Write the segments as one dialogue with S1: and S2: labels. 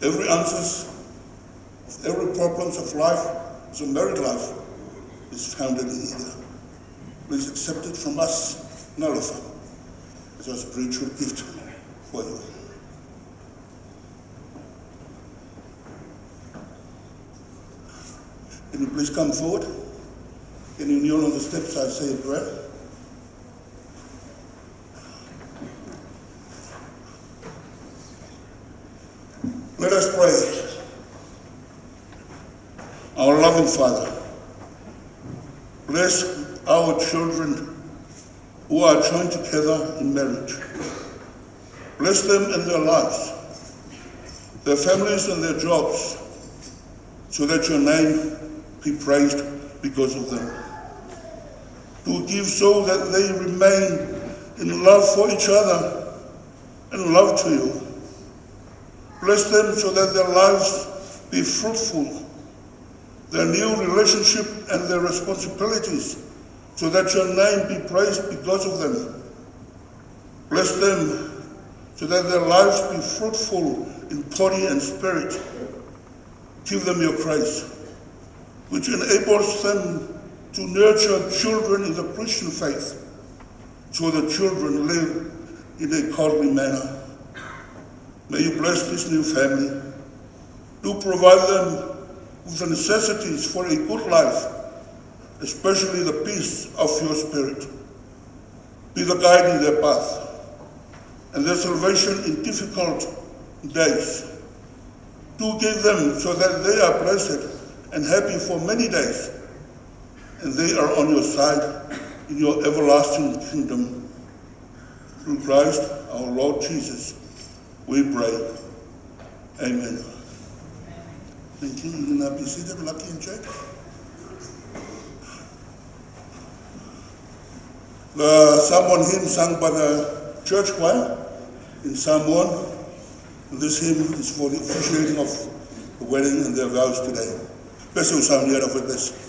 S1: Every answers of every problems of life, so married life, is founded in either. Please accept it from us in Alofa as our spiritual gift for you. Can you please come forward? Can you kneel on the steps? I say a prayer. Let us pray. Our loving Father, bless our children who are joined together in marriage. Bless them and their lives, their families and their jobs, so that your name be praised because of them. To give so that they remain in love for each other and love to you. Bless them so that their lives be fruitful, their new relationship and their responsibilities, so that your name be praised because of them. Bless them so that their lives be fruitful in body and spirit. Give them your grace, which enables them to nurture children in the Christian faith, so that children live in a godly manner. May you bless this new family. Do provide them with the necessities for a good life, especially the peace of your spirit. Be the guide in their path and their salvation in difficult days. Do give them so that they are blessed and happy for many days, and they are on your side in your everlasting kingdom. Through Christ our Lord Jesus, we pray. Amen. Thank you. You can now be seated, Malaki and Jade. The Samoan hymn sung by the church choir in Samoan. This hymn is for the officiating of the wedding and their vows today. Best of sound here of this.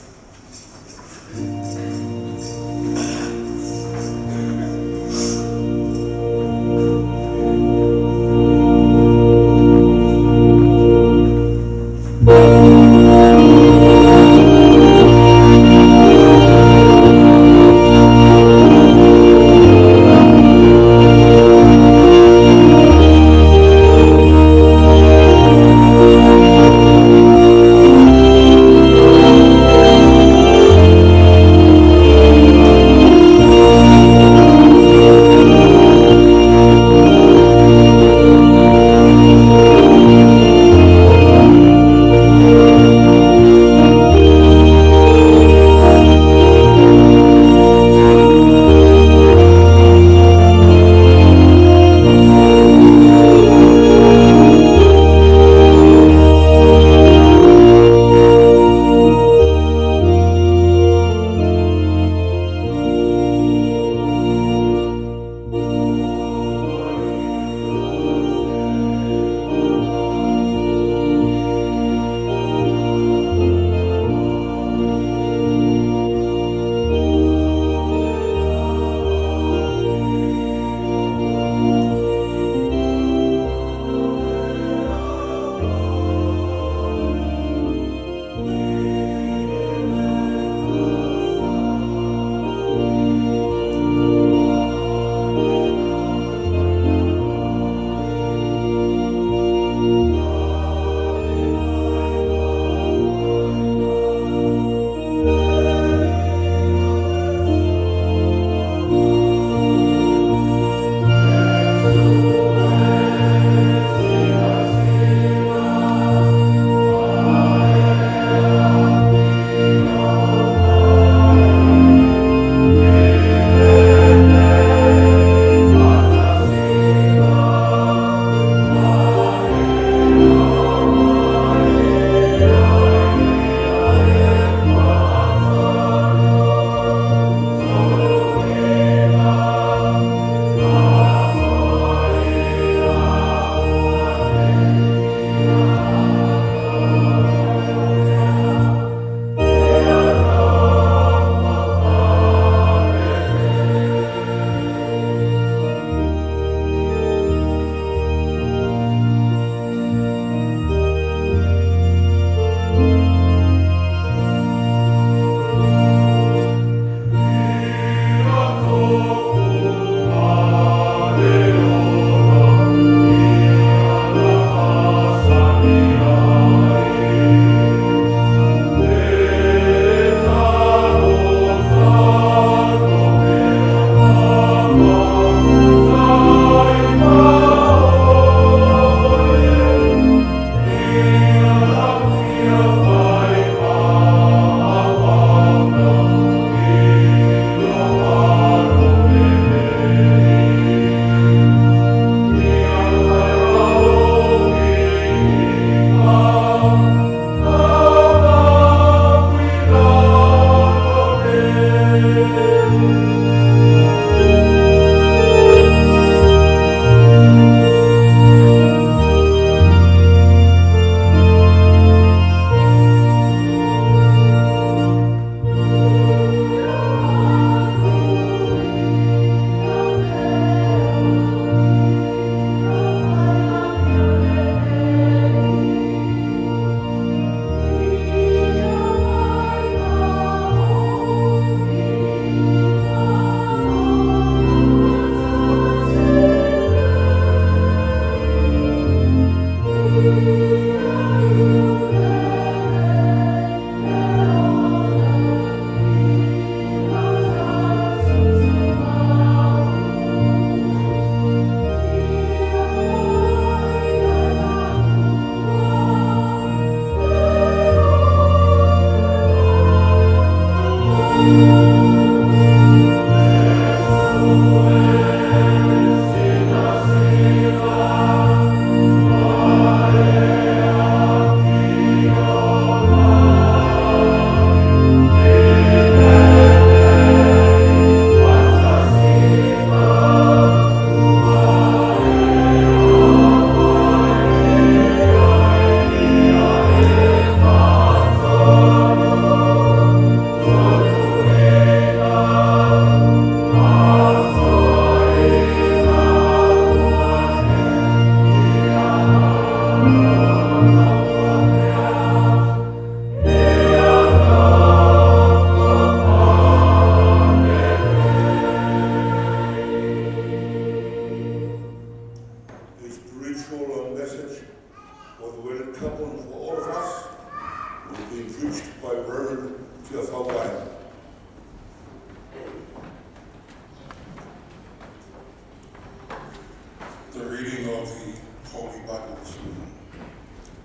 S1: The reading of the Holy Bible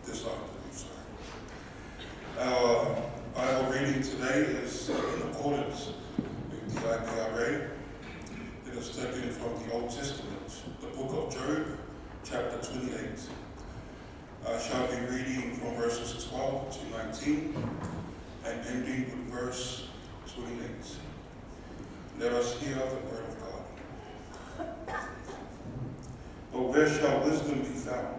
S1: this afternoon. Our Bible reading today is in accordance with the IBRA. It is taken from the Old Testament, the book of Job, chapter 28. I shall be reading from verses 12 to 19 and ending with verse 28. Let us hear the word of God. But where shall wisdom be found?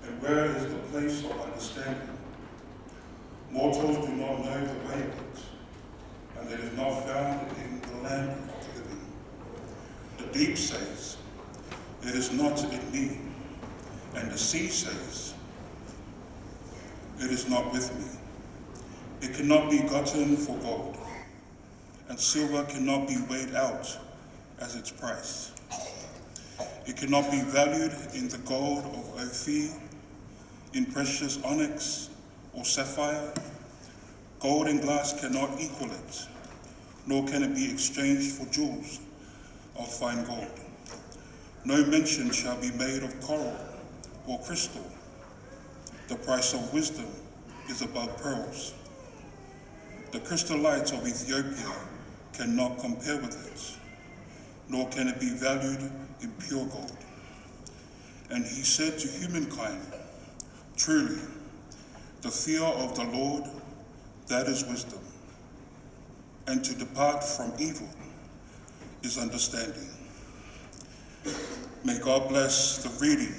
S1: And where is the place of understanding? Mortals do not know the way of it, and it is not found in the land of the living. The deep says, it is not in me, and the sea says, it is not with me. It cannot be gotten for gold, and silver cannot be weighed out as its price. It cannot be valued in the gold of Ophir, in precious onyx or sapphire. Gold and glass cannot equal it, nor can it be exchanged for jewels of fine gold. No mention shall be made of coral or crystal. The price of wisdom is above pearls. The crystallites of Ethiopia cannot compare with it, nor can it be valued in pure gold. And he said to humankind, truly, the fear of the Lord, that is wisdom, and to depart from evil is understanding. May God bless the reading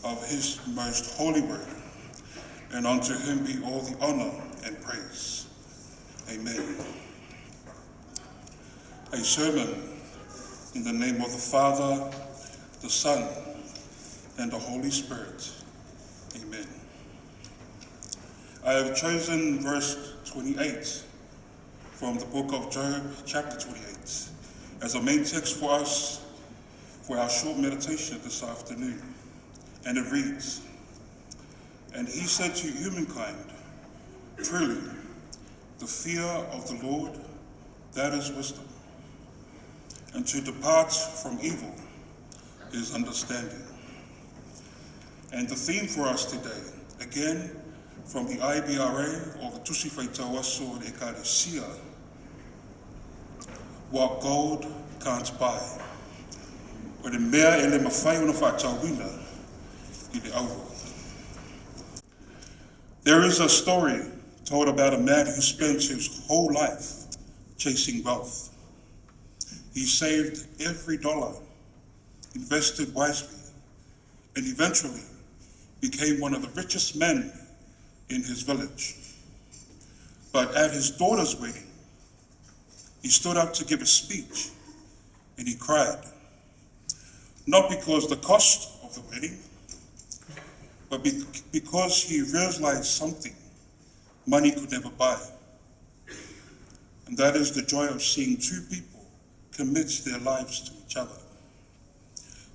S1: of his most holy word, and unto him be all the honor and praise. Amen. A sermon in the name of the Father, the Son, and the Holy Spirit. Amen. I have chosen verse 28 from the book of Job, chapter 28, as a main text for us for our short meditation this afternoon. And it reads, and he said to humankind, truly, the fear of the Lord, that is wisdom, and to depart from evil is understanding. And the theme for us today, again, from the IBRA, or the Tusi Whaitauaso and Ekalesia, what gold can't buy. O le mea e le mawhai ona whaatauina I le auro. There is a story told about a man who spent his whole life chasing wealth. He saved every dollar, invested wisely, and eventually became one of the richest men in his village. But at his daughter's wedding, he stood up to give a speech and he cried. Not because the cost of the wedding, but because he realized something money could never buy. And that is the joy of seeing two people commit their lives to each other.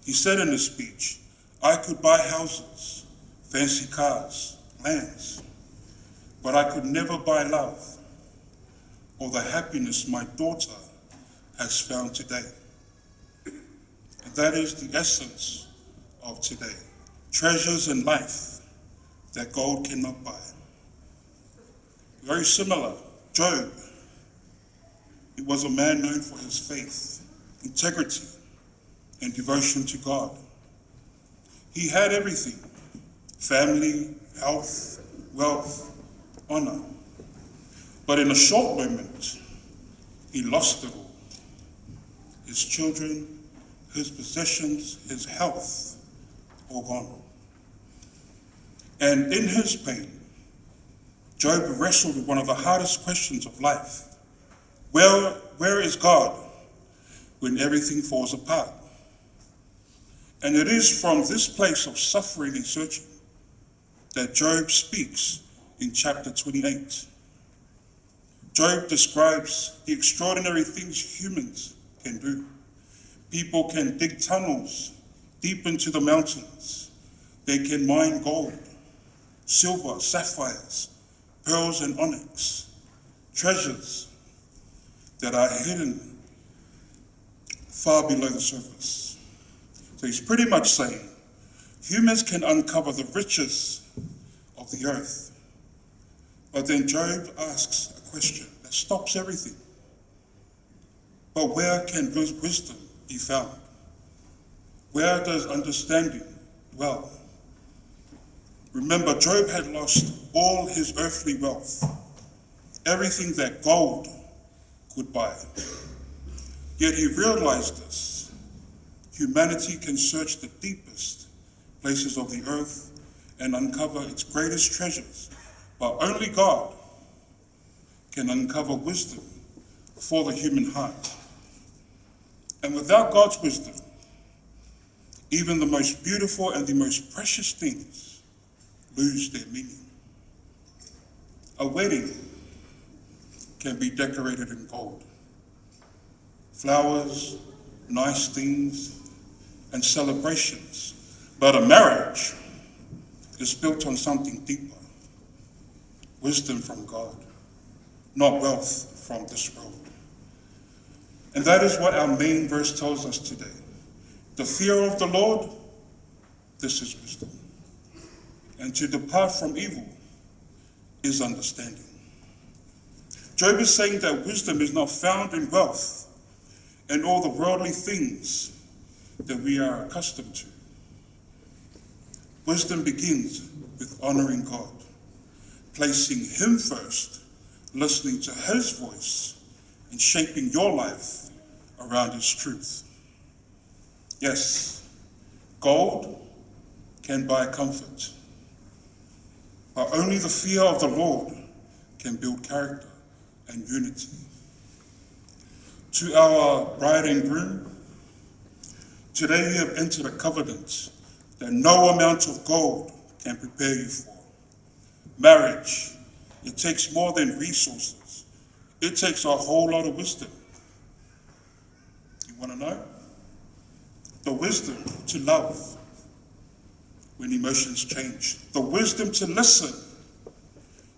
S1: He said in his speech, I could buy houses, fancy cars, lands, but I could never buy love or the happiness my daughter has found today. And that is the essence of today. Treasures in life that gold cannot buy. Very similar, Job. He was a man known for his faith, integrity, and devotion to God. He had everything: family, health, wealth, honor. But in a short moment, he lost it all. His children, his possessions, his health, all gone. And in his pain, Job wrestled with one of the hardest questions of life. Where is God when everything falls apart? And it is from this place of suffering and searching that Job speaks in chapter 28. Job describes the extraordinary things humans can do. People can dig tunnels deep into the mountains. They can mine gold, silver, sapphires, pearls and onyx, treasures that are hidden far below the surface. So he's pretty much saying humans can uncover the riches of the earth. But then Job asks a question that stops everything. But where can wisdom be found? Where does understanding dwell? Remember, Job had lost all his earthly wealth, everything that gold could buy. Yet he realized this. Humanity can search the deepest places of the earth and uncover its greatest treasures, but only God can uncover wisdom for the human heart. And without God's wisdom, even the most beautiful and the most precious things lose their meaning. A wedding can be decorated in gold. Flowers, nice things, and celebrations. But a marriage is built on something deeper. Wisdom from God, not wealth from this world. And that is what our main verse tells us today. The fear of the Lord, this is wisdom. And to depart from evil is understanding. Job is saying that wisdom is not found in wealth and all the worldly things that we are accustomed to. Wisdom begins with honoring God, placing Him first, listening to His voice, and shaping your life around His truth. Yes, gold can buy comfort, but only the fear of the Lord can build character and unity. To our bride and groom, today you have entered a covenant that no amount of gold can prepare you for. Marriage, it takes more than resources. It takes a whole lot of wisdom. You want to know? The wisdom to love when emotions change. The wisdom to listen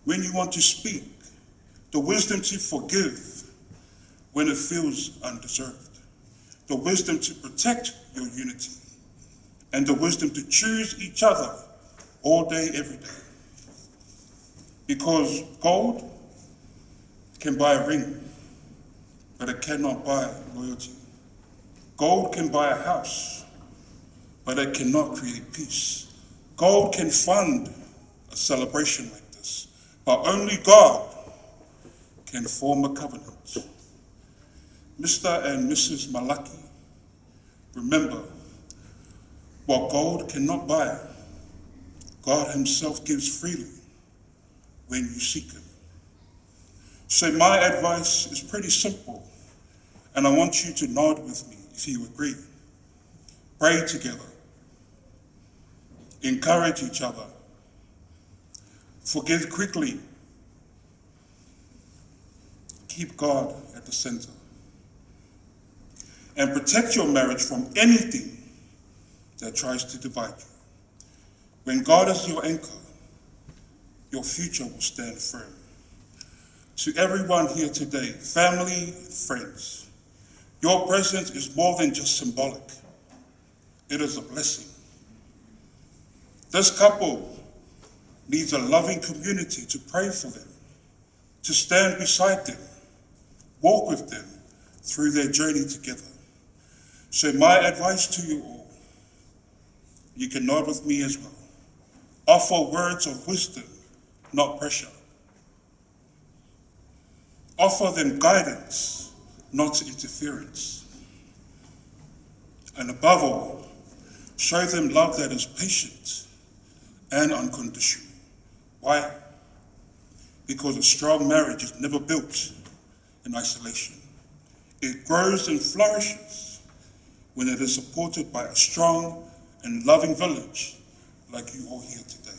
S1: when you want to speak. The wisdom to forgive when it feels undeserved. The wisdom to protect your unity. And the wisdom to choose each other all day, every day. Because gold can buy a ring, but it cannot buy loyalty. Gold can buy a house, but it cannot create peace. Gold can fund a celebration like this, but only God can form a covenant. Mr. and Mrs. Malaki, remember, what gold cannot buy, God Himself gives freely when you seek Him. So my advice is pretty simple, and I want you to nod with me if you agree. Pray together. Encourage each other. Forgive quickly. Keep God at the center. And protect your marriage from anything that tries to divide you. When God is your anchor, your future will stand firm. To everyone here today, family, friends, your presence is more than just symbolic. It is a blessing. This couple needs a loving community to pray for them, to stand beside them, walk with them through their journey together. So my advice to you all, you can nod with me as well. Offer words of wisdom, not pressure. Offer them guidance, not interference. And above all, show them love that is patient and unconditional. Why? Because a strong marriage is never built in isolation. It grows and flourishes when it is supported by a strong and loving village like you all here today.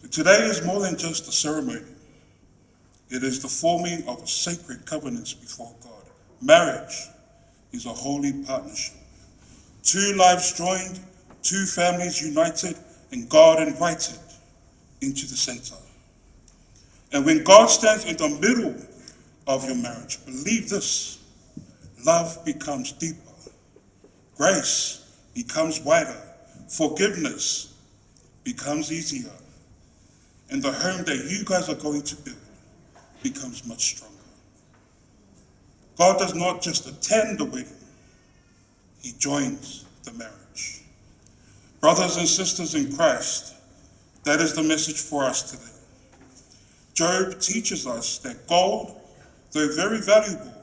S1: But today is more than just a ceremony. It is the forming of a sacred covenant before God. Marriage is a holy partnership. Two lives joined, two families united, and God invited into the center. And when God stands in the middle of your marriage, believe this, love becomes deeper, grace becomes wider, forgiveness becomes easier, and the home that you guys are going to build becomes much stronger. God does not just attend the wedding, he joins the marriage. Brothers and sisters in Christ, that is the message for us today. Job teaches us that gold, though very valuable,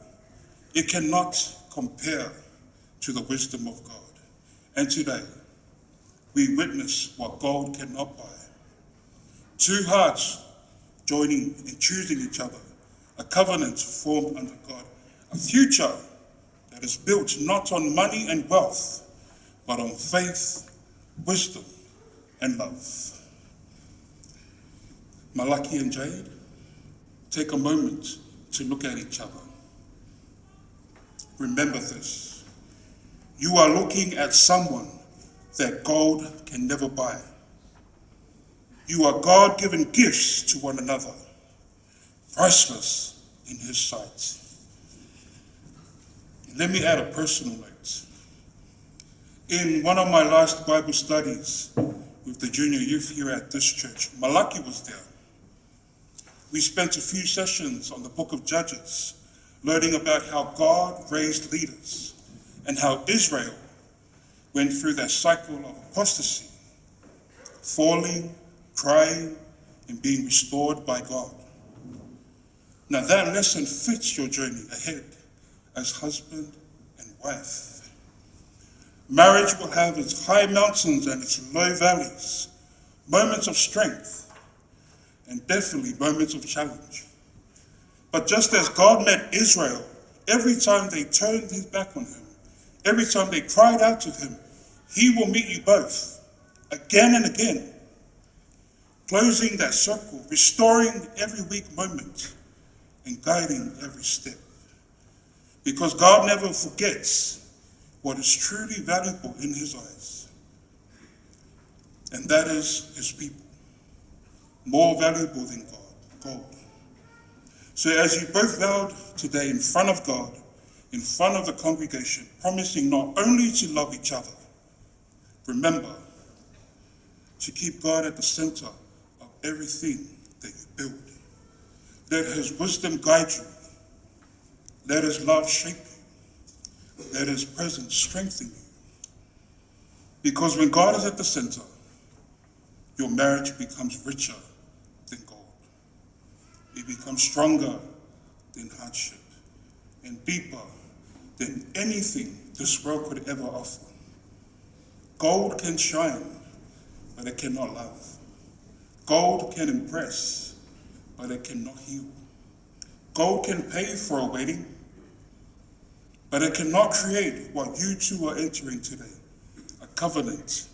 S1: it cannot compare to the wisdom of God. And today, we witness what gold cannot buy. Two hearts joining and choosing each other, a covenant formed under God, a future that is built not on money and wealth, but on faith, wisdom, and love. Malaki and Jade, take a moment to look at each other. Remember this. You are looking at someone that gold can never buy. You are God-given gifts to one another, priceless in his sight. Let me add a personal note. In one of my last Bible studies with the junior youth here at this church, Malaki was there. We spent a few sessions on the book of Judges, learning about how God raised leaders and how Israel went through that cycle of apostasy, falling, crying, and being restored by God. Now that lesson fits your journey ahead as husband and wife. Marriage will have its high mountains and its low valleys, moments of strength, and definitely moments of challenge. But just as God met Israel every time they turned his back on him, every time they cried out to him, he will meet you both, again and again, closing that circle, restoring every weak moment, and guiding every step. Because God never forgets what is truly valuable in his eyes, and that is his people, more valuable than gold. So as you both vowed today in front of God, in front of the congregation, promising not only to love each other, remember to keep God at the center of everything that you build. Let his wisdom guide you. Let his love shape you. Let his presence strengthen you. Because when God is at the center, your marriage becomes richer than gold. It becomes stronger than hardship and deeper than anything this world could ever offer. Gold can shine, but it cannot love. Gold can impress, but it cannot heal. Gold can pay for a wedding, but it cannot create what you two are entering today, a covenant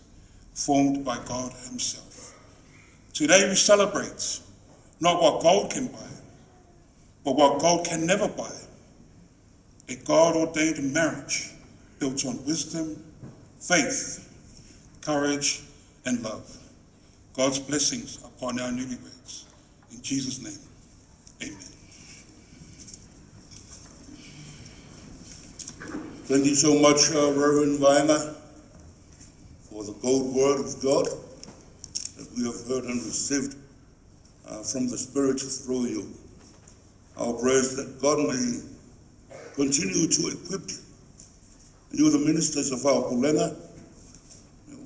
S1: formed by God himself. Today we celebrate not what gold can buy, but what gold can never buy, a God-ordained marriage built on wisdom, faith, courage, and love. God's blessings upon our newlyweds. In Jesus' name, amen. Thank you so much, Reverend Weimar, for the gold word of God that we have heard and received from the Spirit through you. Our prayers that God may continue to equip you, the ministers of our Pulenga,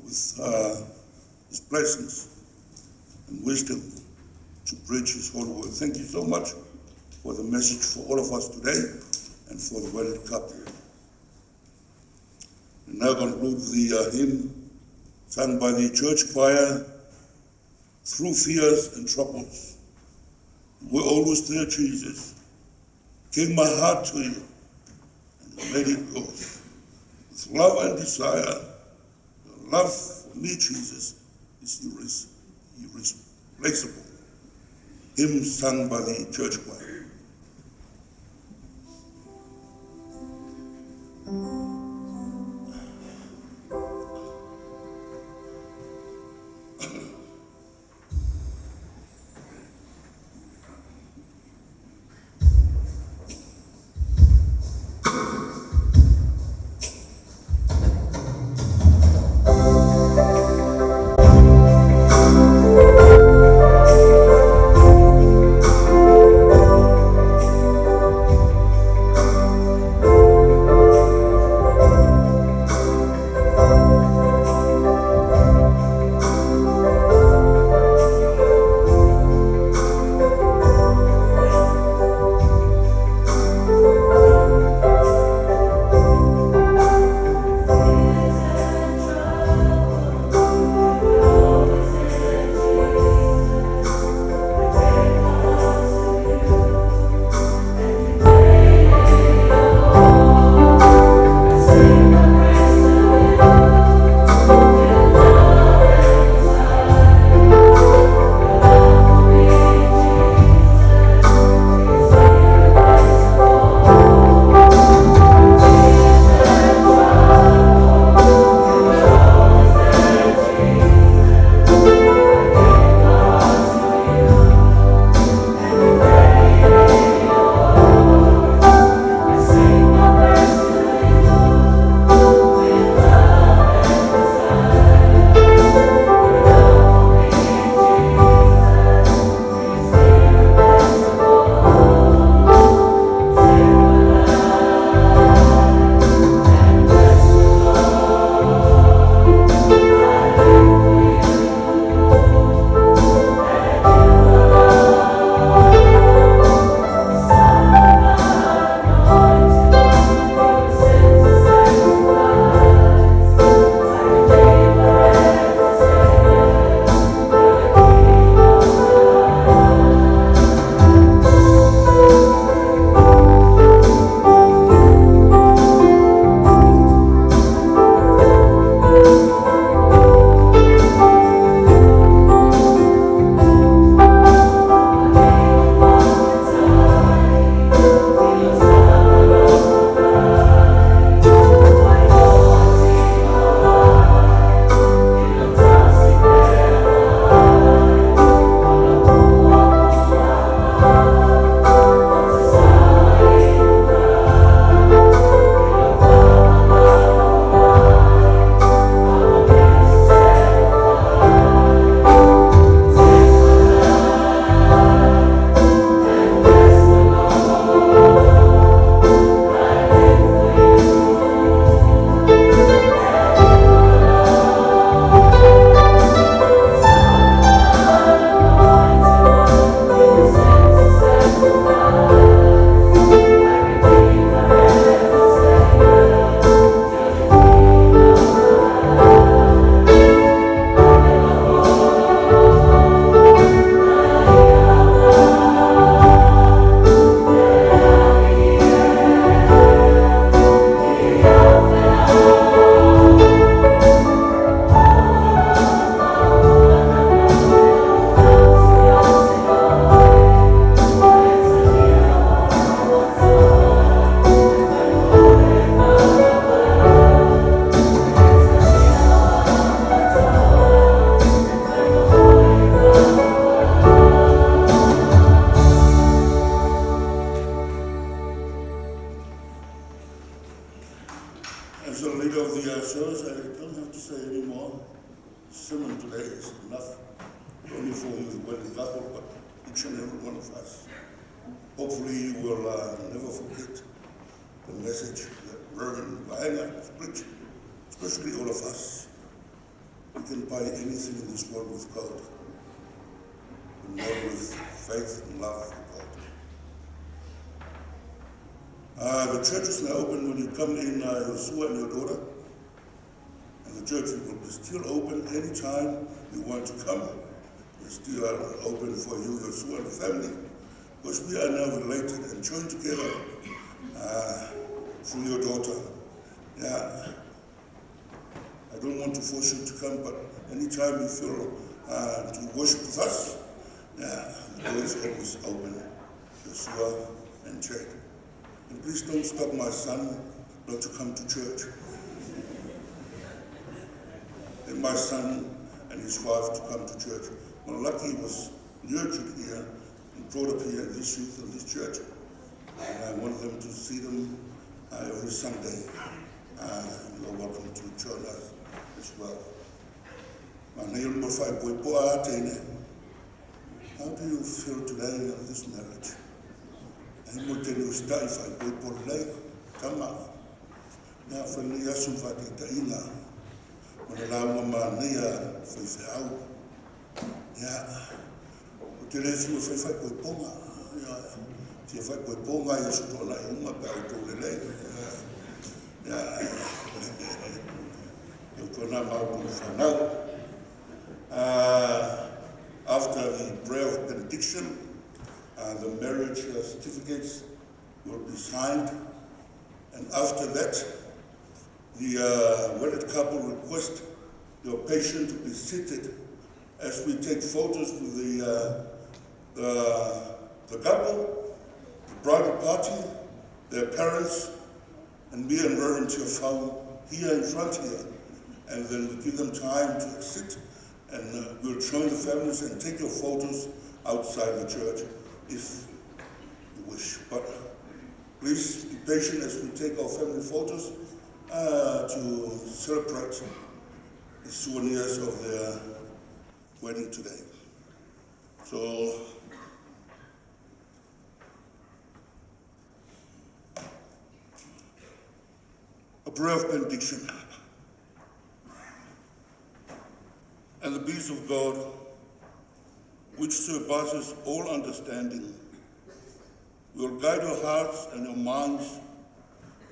S1: with his blessings and wisdom to preach his holy word. Thank you so much for the message for all of us today and for the wedded couple. We now conclude the hymn sung by the church choir, Through Fears and Troubles. We're always there, Jesus. Give my heart to you and let it go. With love and desire, your love for me, Jesus, is irreplaceable. Hymn sung by the church choir. only for the wedding couple, but each and every one of us. Hopefully you will never forget the message that Reverend Vahenga preached, especially all of us. We can buy anything in this world with gold, but not with faith and love for God. The church is now open when you come in, Yosua and your daughter. And the church will be still open anytime you want to come. It's still open for you, Yosua and the family, because we are now related and joined together through your daughter. Yeah. I don't want to force you to come, but anytime you feel to worship with us, yeah, the door is always open, Yosua and Jade. And please don't stop my son not to come to church. And my son and his wife to come to church. Malaki was nurtured here and brought up here in this youth in this church. And I want them to see them every Sunday. You're welcome to join us as well. How do you feel today in this marriage? I'm going to start if I go for late. Come on. Now, for the Yasu Fatitaina, when I allow my near for out. Yeah. Today's you if I go Ponga. If I go Ponga, you should all I about the lake. Yeah. You're going to out for now. After the prayer of benediction, the marriage certificates will be signed, and after that, the wedded couple request your patient to be seated as we take photos with the couple, the bridal party, their parents, and me and Reverend Tiafau here in front here, and then we give them time to exit, and we'll join the families and take your photos outside the church if you wish. But please be patient as we take our family photos to celebrate the souvenirs of their wedding today. So, a prayer of benediction. And the peace of God, which surpasses all understanding, will guide your hearts and your minds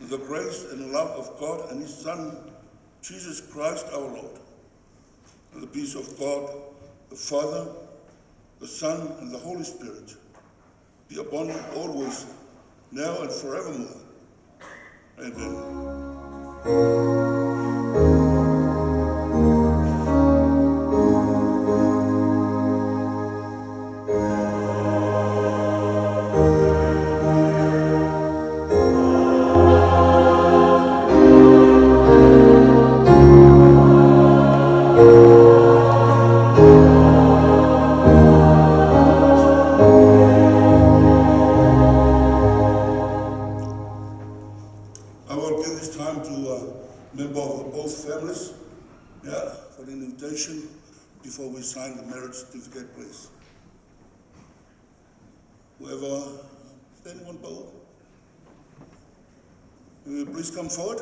S1: in the grace and love of God and His Son, Jesus Christ our Lord. And the peace of God, the Father, the Son, and the Holy Spirit be upon you always, now and forevermore. Amen. Before we sign the marriage certificate, please. Whoever, is there anyone bold? Will you please come forward?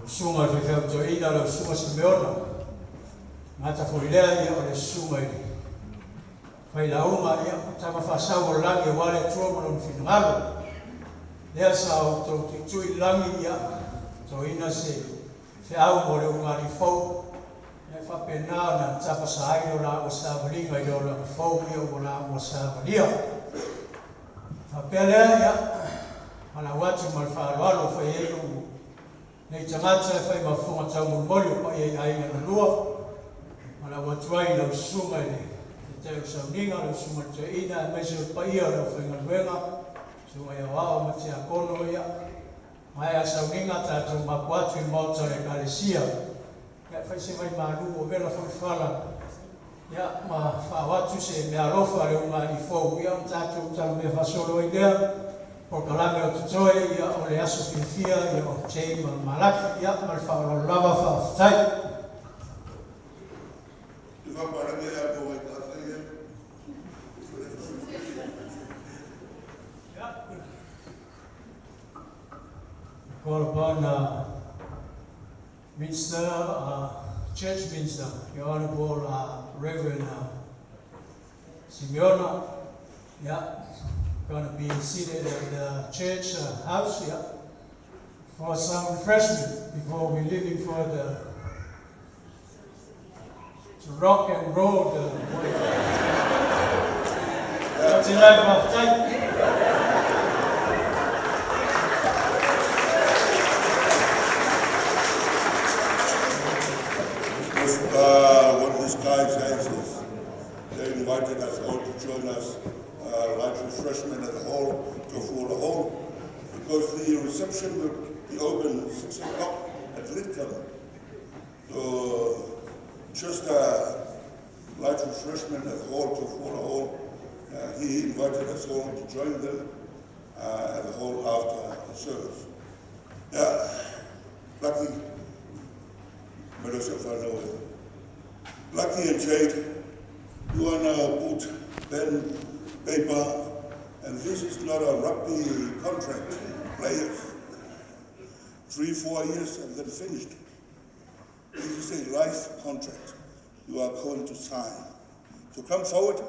S2: Suma fe fe to ina lo suma simeona mata foilea ia o le suma i fai la uma ia tama fa sa o langi wale tromo no finalo lea sa o to tui langi ia to ina se fe au mo le unga ni fo e fa pena na tapa sa ai o la o sa valinga i o la fo ia o la o sa valia fa Pelea ya ana watu malfaalo fa yelo nei tangata fa mafunga tau molio pa ye ai na lua ana watu ai na suma ni te usaminga na suma te ina mai se pa ia na fa ngwenga so ya wao mati akono ya mai asaminga ta tu makwatu mota le kalesia ya fa se mai malu o vela fa fala ya ma fa watu se me Alofa le uma ni fo ya mtatu tau me fa solo idea por kalame o tutoe ya o le aso finfia ya o Jade Malaki ya mal fa o lava fa tai call upon Minister, Church Minister, the Honorable Reverend Simeona, going to be seated at the church house here for some refreshment before we're leaving for to rock and roll the what's in life of time.
S1: What this guy says is they invited us all to join us, like refreshment at the hall, to full hall, because the reception will be open 6 o'clock at Lidcombe. So just light refreshment at the hall, to full hall. He invited us all to join them at the hall after the service. Lucky, Lucky and Jade, you are now put pen, paper, and this is not a rugby contract, players. 3-4 years and then finished. This is a life contract you are going to sign. So come forward.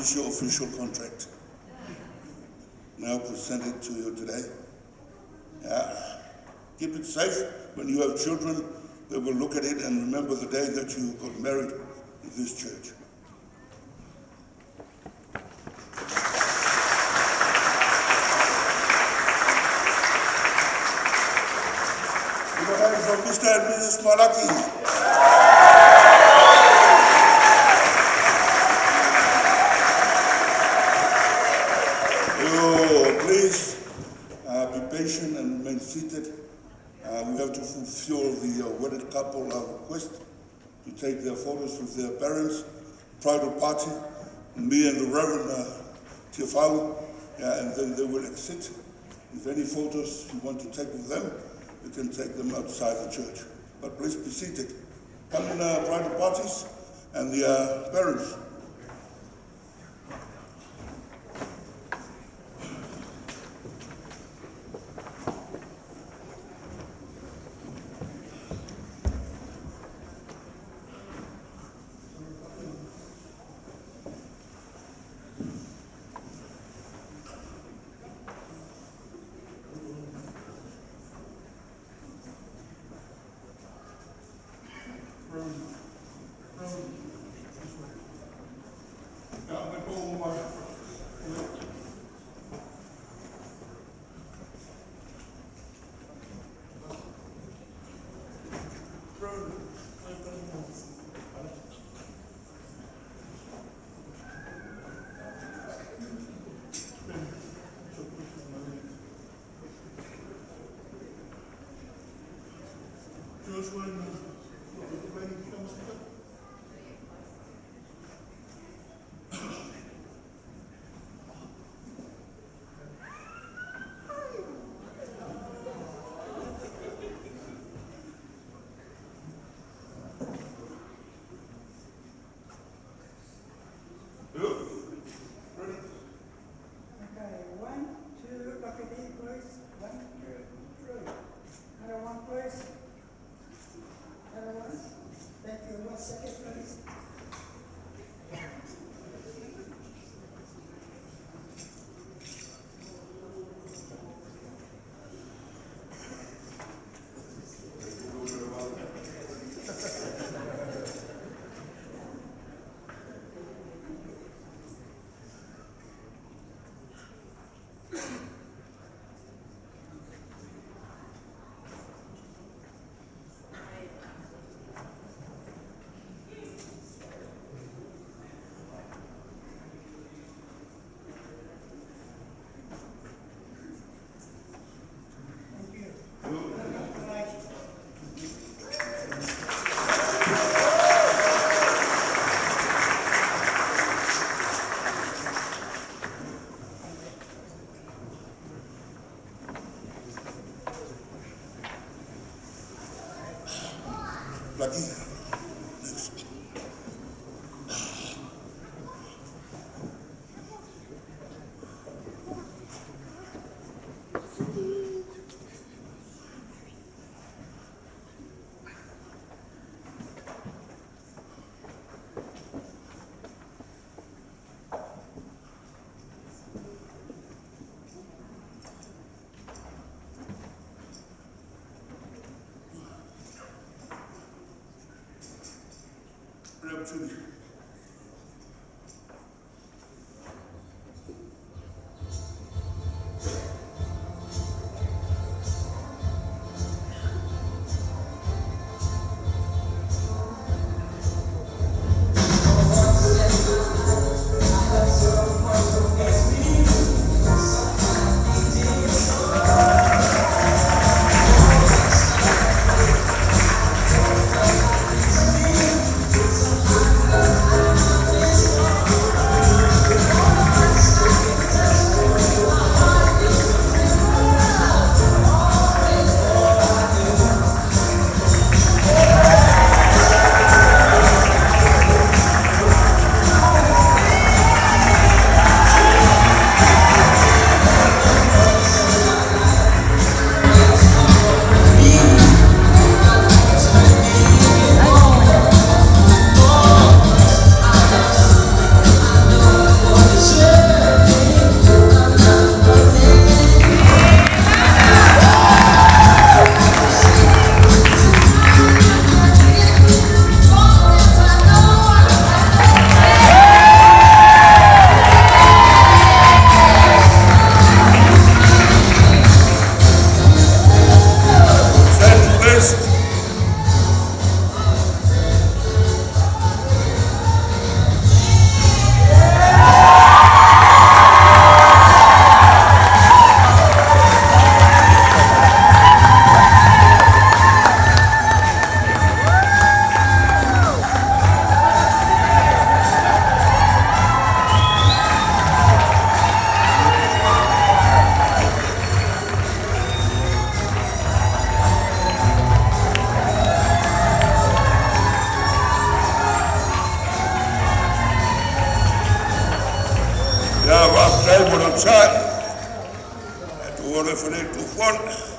S1: is your official contract. Now present it to you today. Keep it safe. When you have children, they will look at it and remember the day that you got married in this church. Give a hand for Mr. and Mrs. Malaki. Please be patient and remain seated. We have to fulfill the wedded couple request to take their photos with their parents, private party, me and the Reverend Tiafalu, and then they will exit. If any photos you want to take with them, you can take them outside the church. But please be seated. Come in private parties and the parents. Opportunity. time on outside. To order for it to fall.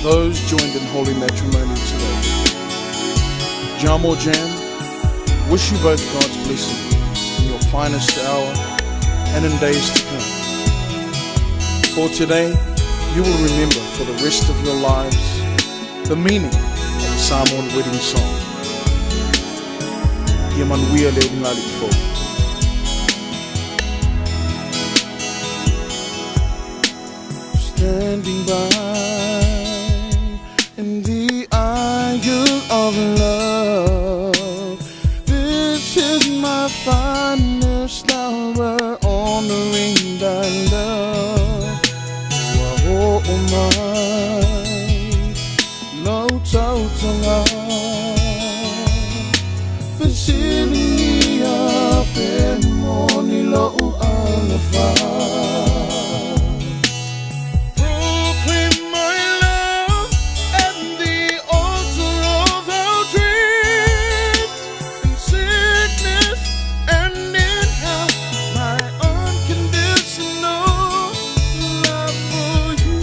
S3: those joined in holy matrimony today. Jam or Jam, wish you both God's blessing in your finest hour and in days to come. For today, you will remember for the rest of your lives the meaning of the Samoan wedding song. Ia manuia le unga li fo. standing by in the aisle of love. This is my finest hour, honoring thy love. Oh my, low total filling me up in morning, low Alofa. Proclaim my love at the altar of our dreams, in sickness and in health, my unconditional love for you.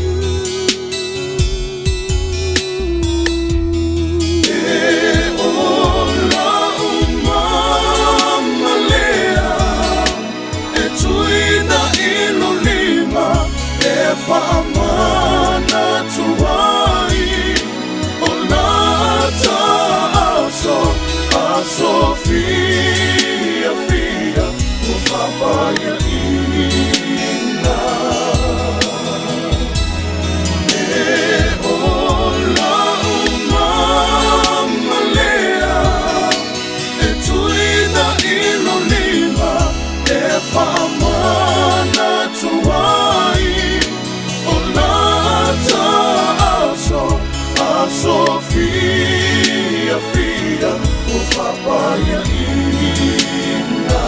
S3: Famana tuai olata aso fia ufabaya ina ola umamalea etuina ilolima famana tuai Sofia, ufabaya ina.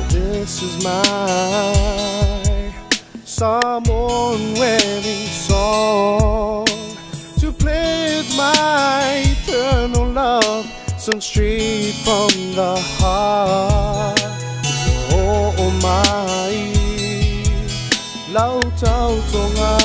S3: This is my Samoan wedding song, to play my eternal love, sung straight from the heart. Oh my, lao tao tonga